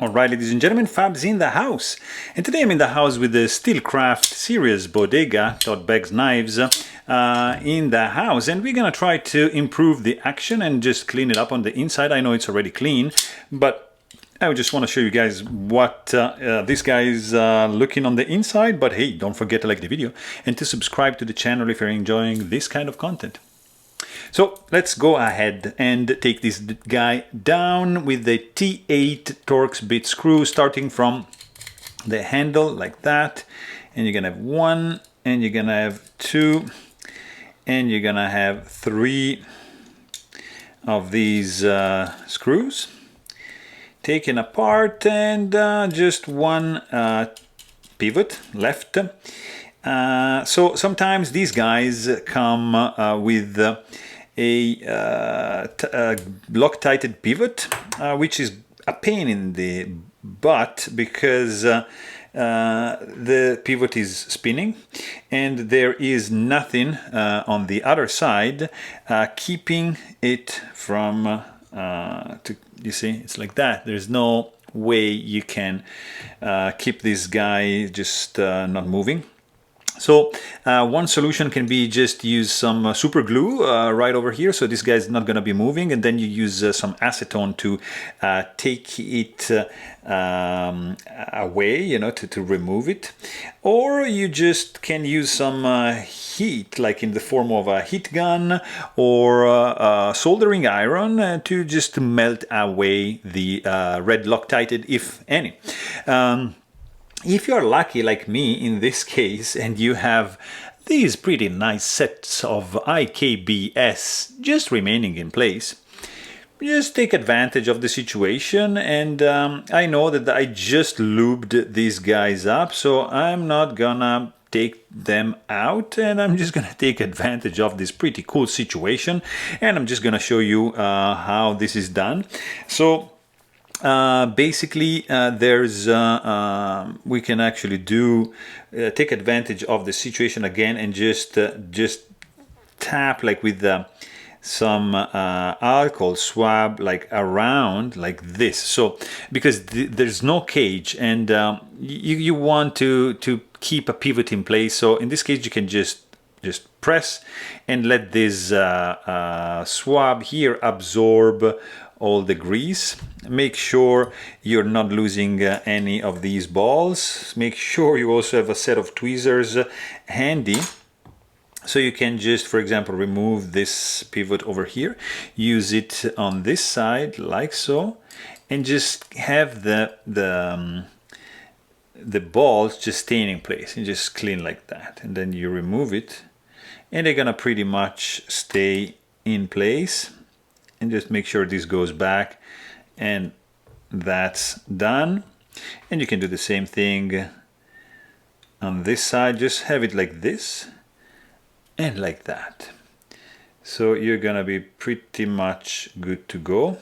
Alright, ladies and gentlemen, Fab's in the house. And today I'm in the house with the Steelcraft series Bodega Pocketknives in the house. And we're gonna try to improve the action and just clean it up on the inside. I know it's already clean, but I just want to show you guys what this guy is looking on the inside. But hey, don't forget to like the video and to subscribe to the channel if you're enjoying this kind of content. So let's go ahead and take this guy down with the T8 Torx bit screw, starting from the handle like that. And you're gonna have 1, and you're gonna have 2, and you're gonna have 3 of these screws taken apart, and just 1 pivot left. So sometimes these guys come with a Loctite pivot, which is a pain in the butt because the pivot is spinning and there is nothing on the other side keeping it from you see, it's like that. There's no way you can keep this guy just not moving. So one solution can be just use some super glue right over here, so this guy's not going to be moving, and then you use some acetone to take it away, you know, to remove it. Or you just can use some heat, like in the form of a heat gun or a soldering iron, to just melt away the red Loctite, if any. If you're lucky like me in this case and you have these pretty nice sets of IKBS just remaining in place, just take advantage of the situation. And I know that I just lubed these guys up, so I'm not gonna take them out, and I'm just gonna take advantage of this pretty cool situation, and I'm just gonna show you how this is done. So basically, there's we can actually do take advantage of the situation again and just tap like with some alcohol swab like around like this. So because there's no cage, and you want to keep a pivot in place. So in this case, you can just press and let this swab here absorb all the grease. Make sure you're not losing any of these balls. Make sure you also have a set of tweezers handy, so you can just, for example, remove this pivot over here, use it on this side like so, and just have the balls just staying in place and just clean like that. And then you remove it and they're gonna pretty much stay in place. And just make sure this goes back, and that's done. And you can do the same thing on this side. Just have it like this and like that. So you're gonna be pretty much good to go,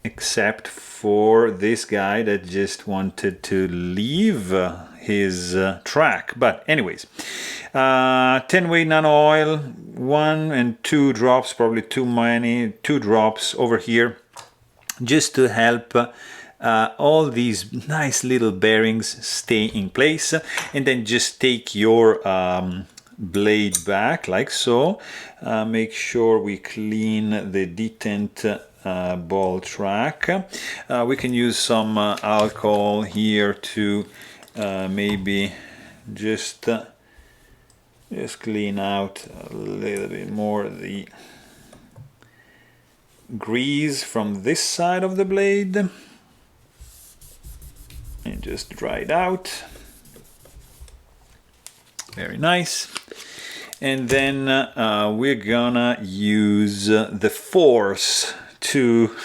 except for this guy that just wanted to leave his track. But anyways, 10-way nano oil, 1 and 2 drops, probably too many, 2 drops over here, just to help all these nice little bearings stay in place. And then just take your blade back like so. Make sure we clean the detent ball track. We can use some alcohol here to maybe just clean out a little bit more the grease from this side of the blade, and just dry it out. Very nice. And then we're gonna use the force to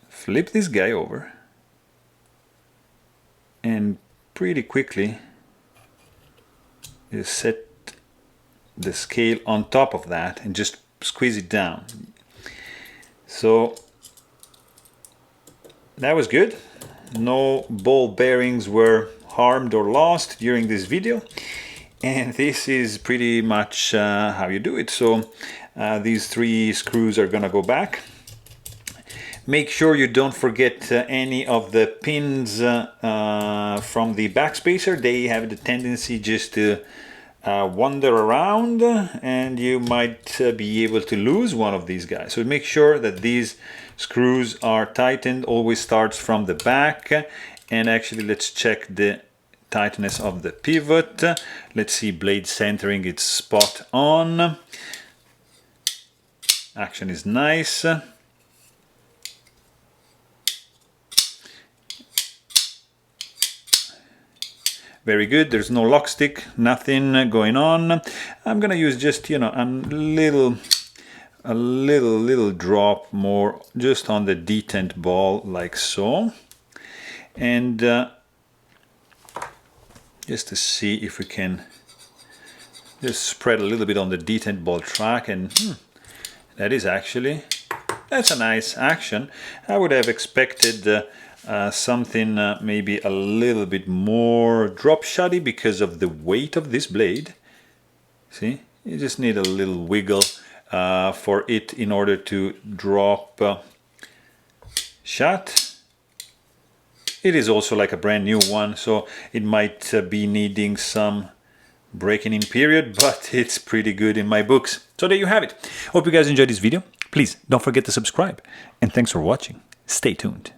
flip this guy over and pretty quickly just set the scale on top of that and just squeeze it down. So that was good. No ball bearings were harmed or lost during this video, and this is pretty much how you do it. So these 3 screws are gonna go back. Make sure you don't forget any of the pins from the backspacer. They have the tendency just to wander around, and you might be able to lose one of these guys. So make sure that these screws are tightened. Always starts from the back. And actually, let's check the tightness of the pivot. Let's see, blade centering, it's spot on. Action is nice. Very good. There's no lock stick, nothing going on. I'm gonna use just, you know, a little drop more just on the detent ball, like so, and just to see if we can just spread a little bit on the detent ball track, and that's a nice action. I would have expected something maybe a little bit more drop shotty because of the weight of this blade. See, you just need a little wiggle for it in order to drop shot. It is also like a brand new one, so it might be needing some breaking in period, but it's pretty good in my books. So there you have it. Hope you guys enjoyed this video. Please don't forget to subscribe, and thanks for watching. Stay tuned.